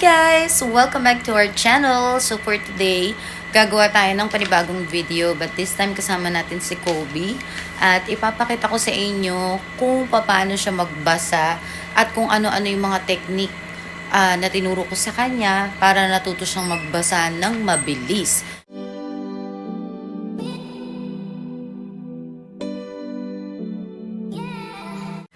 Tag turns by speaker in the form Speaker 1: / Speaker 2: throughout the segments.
Speaker 1: guys! Welcome back to our channel. So for today, gagawa tayo ng panibagong video, but this time kasama natin si Kobe at ipapakita ko sa inyo kung paano siya magbasa at kung ano-ano yung mga technique na tinuro ko sa kanya para natuto siyang magbasa ng mabilis.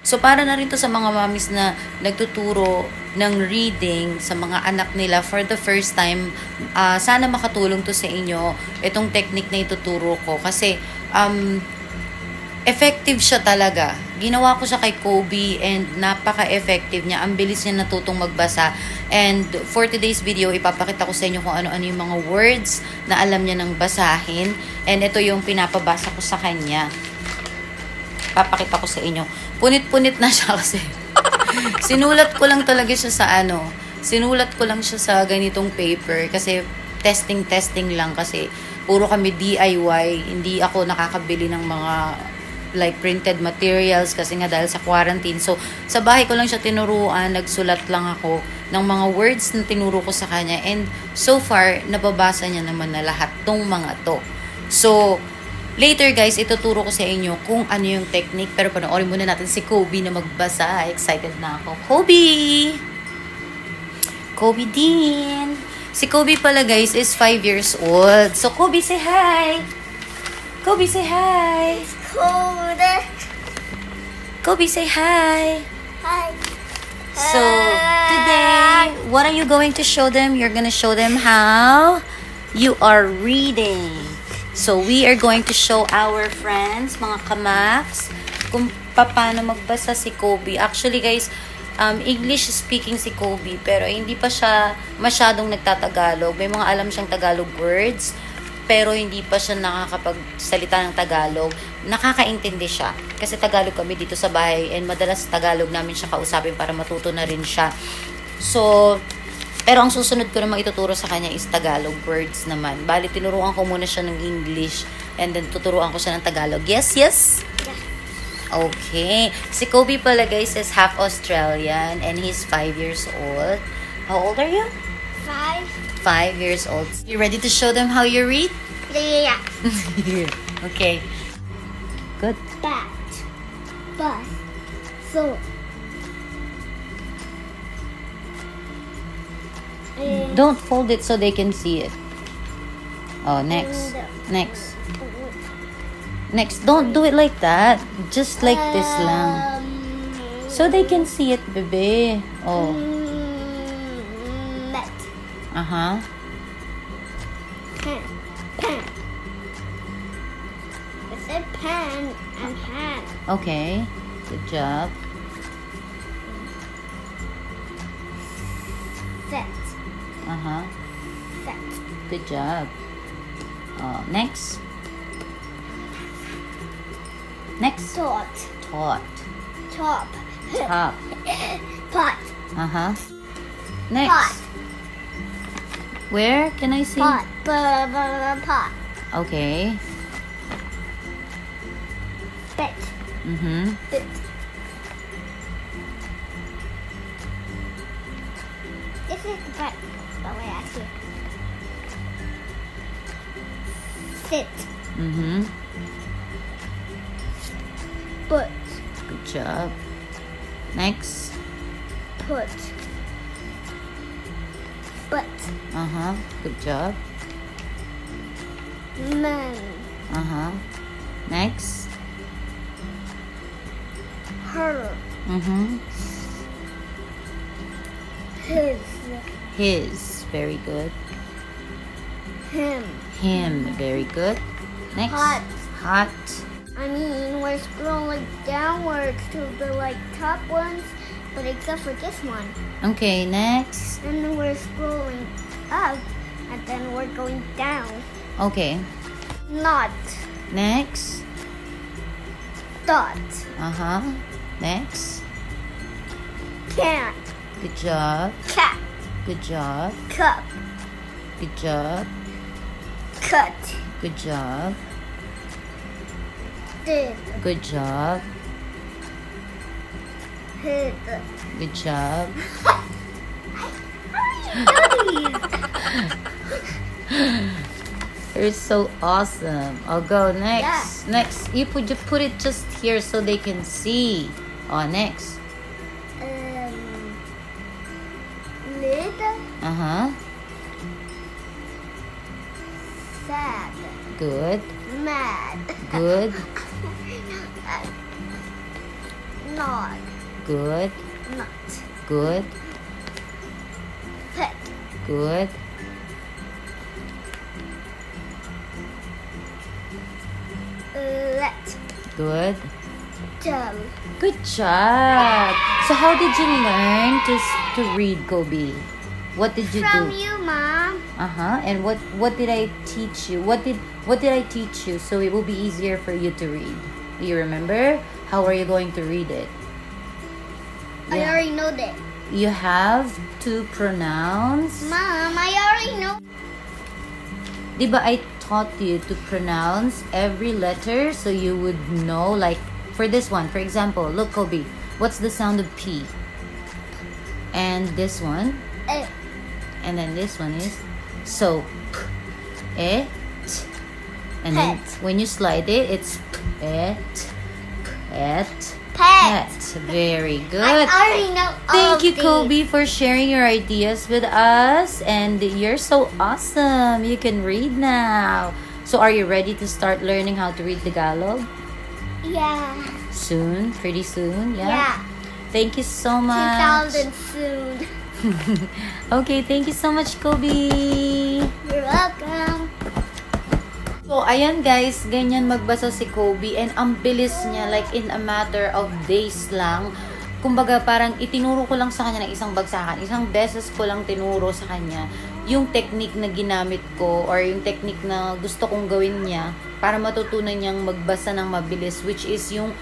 Speaker 1: So, para na rin to sa mga mamis na nagtuturo ng reading sa mga anak nila for the first time. Sana makatulong to sa inyo, itong technique na ituturo ko. Kasi, effective siya talaga. Ginawa ko siya kay Kobe and napaka-effective niya. Ang bilis niya natutong magbasa. And for today's video, ipapakita ko sa inyo kung ano-ano yung mga words na alam niya nang basahin. And ito yung pinapabasa ko sa kanya. Papakita ko sa inyo. Punit-punit na siya kasi. Sinulat ko lang talaga siya sa Sinulat ko lang siya sa ganitong paper kasi testing lang kasi puro kami DIY. Hindi ako nakakabili ng mga like printed materials kasi nga dahil sa quarantine. So, sa bahay ko lang siya tinuruan. Nagsulat lang ako ng mga words na tinuro ko sa kanya. And so far, nababasa niya naman na lahat tong mga to. So, later guys, ituturo ko sa inyo kung ano yung technique. Pero panoorin muna natin si Kobe na magbasa. Excited na ako. Kobe! Kobe din! Si Kobe pala guys is 5 years old. So Kobe, say hi! Kobe, say hi!
Speaker 2: It's cold.
Speaker 1: Kobe, say hi!
Speaker 2: Hi.
Speaker 1: So, today, what are you going to show them? You're gonna show them how you are reading. So, we are going to show our friends, mga kamaks, kung paano magbasa si Kobe. Actually, guys, English speaking si Kobe, pero hindi pa siya masyadong nagtatagalog. May mga alam siyang Tagalog words, pero hindi pa siya nakakapagsalita ng Tagalog. Nakakaintindi siya. Kasi Tagalog kami dito sa bahay, and madalas Tagalog namin siya kausapin para matuto na rin siya. So, pero ang susunod ko naman ituturo sa kanya is Tagalog words naman. Bali, tinuruan ko muna siya ng English and then tuturuan ko siya ng Tagalog. Yes?
Speaker 2: Yeah.
Speaker 1: Okay. Si Kobe pala guys is half Australian and he's 5 years old. How old are you?
Speaker 2: 5.
Speaker 1: 5 years old. You ready to show them how you read?
Speaker 2: Yeah.
Speaker 1: Okay. Good.
Speaker 2: Bat. Bus. So.
Speaker 1: Don't fold it so they can see it. Oh, next. Next. Next. Don't do it like that. Just like this lang. So they can see it, bebe. Oh.
Speaker 2: Net.
Speaker 1: Uh-huh.
Speaker 2: Pen. Pen. It's a pen and pen.
Speaker 1: Okay. Good job.
Speaker 2: Set.
Speaker 1: Uh-huh.
Speaker 2: Set.
Speaker 1: Good job. Oh, next. Next.
Speaker 2: Tot.
Speaker 1: Tot.
Speaker 2: Top.
Speaker 1: Top.
Speaker 2: Pot.
Speaker 1: Uh-huh. Next.
Speaker 2: Pot.
Speaker 1: Where can I see?
Speaker 2: Pot. Pot.
Speaker 1: Okay.
Speaker 2: Bit.
Speaker 1: Mm-hmm.
Speaker 2: Bit. This is the bit. The way I see it. Sit.
Speaker 1: Mm-hmm.
Speaker 2: Put.
Speaker 1: Good job. Next.
Speaker 2: Put. But.
Speaker 1: Uh-huh. Good job.
Speaker 2: Man.
Speaker 1: Uh-huh. Next.
Speaker 2: Her.
Speaker 1: Mm-hmm.
Speaker 2: His.
Speaker 1: His. Very good.
Speaker 2: Him.
Speaker 1: Him. Very good. Next.
Speaker 2: Hot.
Speaker 1: Hot.
Speaker 2: I mean, we're scrolling downwards to the top ones, but except for this one.
Speaker 1: Okay, next.
Speaker 2: And then we're scrolling up, and then we're going down.
Speaker 1: Okay.
Speaker 2: Not.
Speaker 1: Next.
Speaker 2: Dot.
Speaker 1: Uh-huh. Next.
Speaker 2: Can.
Speaker 1: Good job.
Speaker 2: Cat.
Speaker 1: Good job.
Speaker 2: Cup.
Speaker 1: Good job.
Speaker 2: Cut.
Speaker 1: Good job.
Speaker 2: Did.
Speaker 1: Good job.
Speaker 2: Hid.
Speaker 1: Good job.
Speaker 2: Goodies.
Speaker 1: You're so awesome. I'll go next.
Speaker 2: Yeah.
Speaker 1: Next, you put it just here so they can see. Oh, next.
Speaker 2: Lid.
Speaker 1: Uh-huh.
Speaker 2: Sad.
Speaker 1: Good.
Speaker 2: Mad.
Speaker 1: Good.
Speaker 2: Nod.
Speaker 1: Good.
Speaker 2: Nut.
Speaker 1: Good.
Speaker 2: Pet.
Speaker 1: Good.
Speaker 2: Let.
Speaker 1: Good.
Speaker 2: Tell.
Speaker 1: Good job. So how did you learn to read, Kobe? What did you
Speaker 2: From
Speaker 1: do?
Speaker 2: you, Mom.
Speaker 1: Uh-huh. And what did I teach you? What did I teach you so it will be easier for you to read? Do you remember? How are you going to read it?
Speaker 2: I already know that.
Speaker 1: You have to pronounce.
Speaker 2: Mom, I already know.
Speaker 1: Diba I taught you to pronounce every letter so you would know, like for this one, for example, look, Kobe, what's the sound of P? And this one,
Speaker 2: Eh.
Speaker 1: and then this one is so p, et, and then
Speaker 2: Pet.
Speaker 1: when you slide it, it's p, et,
Speaker 2: Pet.
Speaker 1: pet. Very good.
Speaker 2: I already know all
Speaker 1: Thank
Speaker 2: of
Speaker 1: you,
Speaker 2: these.
Speaker 1: Kobe, for sharing your ideas with us. And you're so awesome. You can read now. So are you ready to start learning how to read Tagalog?
Speaker 2: Yeah.
Speaker 1: Soon? Pretty soon? Yeah?
Speaker 2: Yeah.
Speaker 1: Thank you so much.
Speaker 2: 2000 soon.
Speaker 1: Okay, thank you so much, Kobe.
Speaker 2: You're welcome.
Speaker 1: So, ayan guys, ganyan magbasa si Kobe and ang bilis niya, like in a matter of days lang. Kumbaga parang itinuro ko lang sa kanya ng isang bagsakan. Isang beses ko lang tinuro sa kanya yung technique na ginamit ko or yung technique na gusto kong gawin niya para matutunan niyang magbasa ng mabilis, which is yung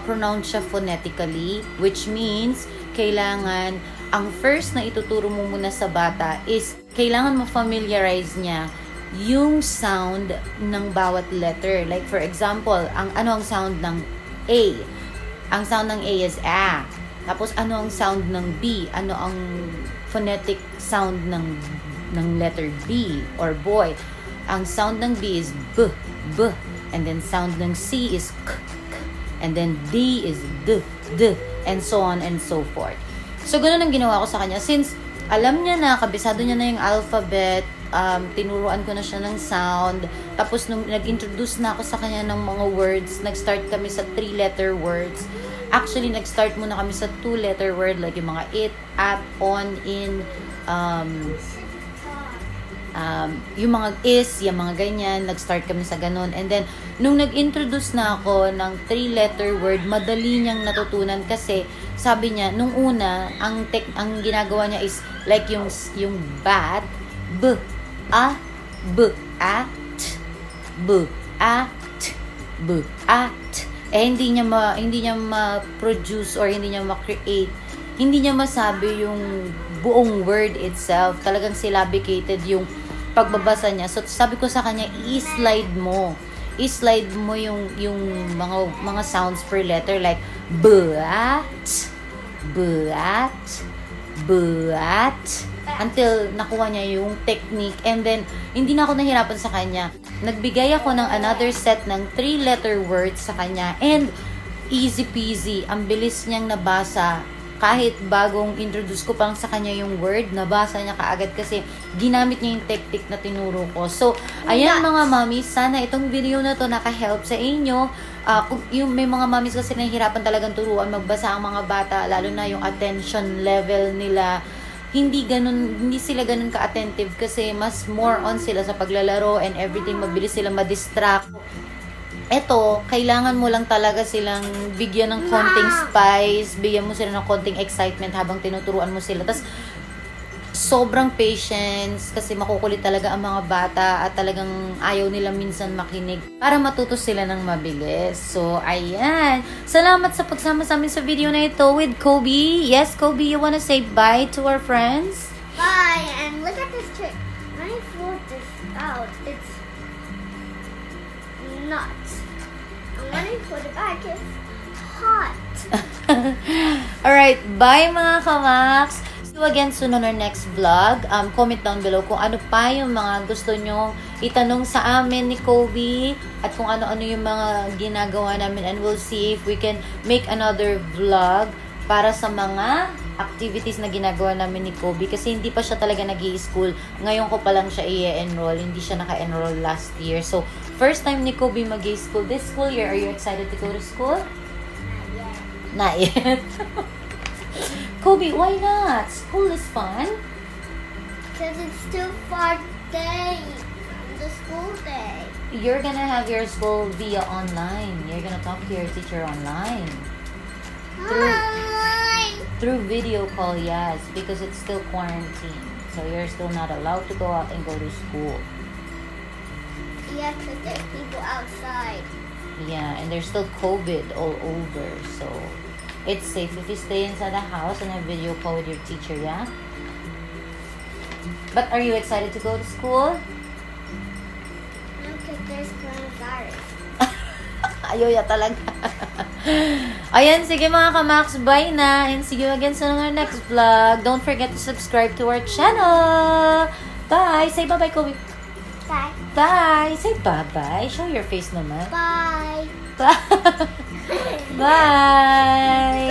Speaker 1: pronounce siya phonetically, which means kailangan ang first na ituturo mo muna sa bata is kailangan ma-familiarize niya yung sound ng bawat letter. Like for example, ano ang sound ng A? Ang sound ng A is A. Tapos ano ang sound ng B? Ano ang phonetic sound ng letter B or boy? Ang sound ng B is B, B. And then sound ng C is K, K. And then D is D, D. And so on and so forth. So ganun ang ginawa ko sa kanya. Since alam niya na, kabisado niya na yung alphabet, tinuruan ko na siya ng sound. Tapos nung nag-introduce na ako sa kanya ng mga words, nag-start kami sa 3-letter words. Actually, nag-start muna kami sa 2-letter word, like yung mga it, at, on, in, yung mga is, yung mga ganyan, nag-start kami sa ganun. And then, nung nag-introduce na ako ng 3-letter word, madali niyang natutunan kasi sabi niya, nung una, ang ginagawa niya is like yung bat, b, a, b, at, b, at, b, at. Eh, hindi niya ma-produce or hindi niya ma-create. Hindi niya masabi yung buong word itself. Talagang syllabicated yung pagbabasa niya. So, sabi ko sa kanya, i-slide mo yung mga sounds per letter like buat, until nakuha niya yung technique. And then, hindi na ako nahirapan sa kanya. Nagbigay ako ng another set ng 3-letter words sa kanya. And, easy peasy. Ang bilis niyang nabasa. Kahit bagong introduce ko pa lang sa kanya yung word, nabasa niya kaagad kasi ginamit niya yung technique na tinuro ko. So, ayan mga mommies, sana itong video na to naka-help sa inyo. Kung yung may mga mommies kasi nahihirapan talagang turuan magbasa ang mga bata, lalo na yung attention level nila. Hindi sila ganun ka-attentive kasi mas more on sila sa paglalaro and everything, mabilis sila ma-distract. Eto, kailangan mo lang talaga silang bigyan ng konting spice, bigyan mo sila ng konting excitement habang tinuturuan mo sila. Tapos, sobrang patience kasi makukulit talaga ang mga bata at talagang ayaw nila minsan makinig para matuto sila ng mabilis. So, ayan. Salamat sa pagsama sa amin sa video na ito with Kobe. Yes, Kobe, you wanna say bye to our friends?
Speaker 2: Bye, and look at this trick. When I pull this out, it's not. And when I put it back, it's hot.
Speaker 1: Alright, bye mga kamaks! See you again soon on our next vlog. Comment down below kung ano pa yung mga gusto nyo itanong sa amin ni Kobe at kung ano-ano yung mga ginagawa namin, and we'll see if we can make another vlog para sa mga activities na ginagawa namin ni Kobe, kasi hindi pa siya talaga nag-i-school. Ngayon ko pa lang siya i-enroll. Hindi siya naka-enroll last year. So, first time ni Kobe mag-i-school this school year. Are you excited to go to school? Not yet. Kobe, why not? School is fun.
Speaker 2: Because it's still 5 days from the school day.
Speaker 1: You're gonna have your school via online. You're gonna talk to your teacher online.
Speaker 2: Hi.
Speaker 1: Through video call, yes, because it's still quarantine. So you're still not allowed to go out and go to school.
Speaker 2: Yeah, because there's people outside.
Speaker 1: Yeah, and there's still COVID all over. So it's safe if you stay inside the house and have video call with your teacher, yeah? But are you excited to go to school?
Speaker 2: No, because there's coronavirus.
Speaker 1: Ayoya talaga. Ayan, sige mga kamax, bye na. And see you again soon on our next vlog. Don't forget to subscribe to our channel. Bye. Say bye-bye, Kobe.
Speaker 2: Bye.
Speaker 1: Bye. Say bye-bye. Show your face naman.
Speaker 2: Bye.
Speaker 1: Bye. Bye.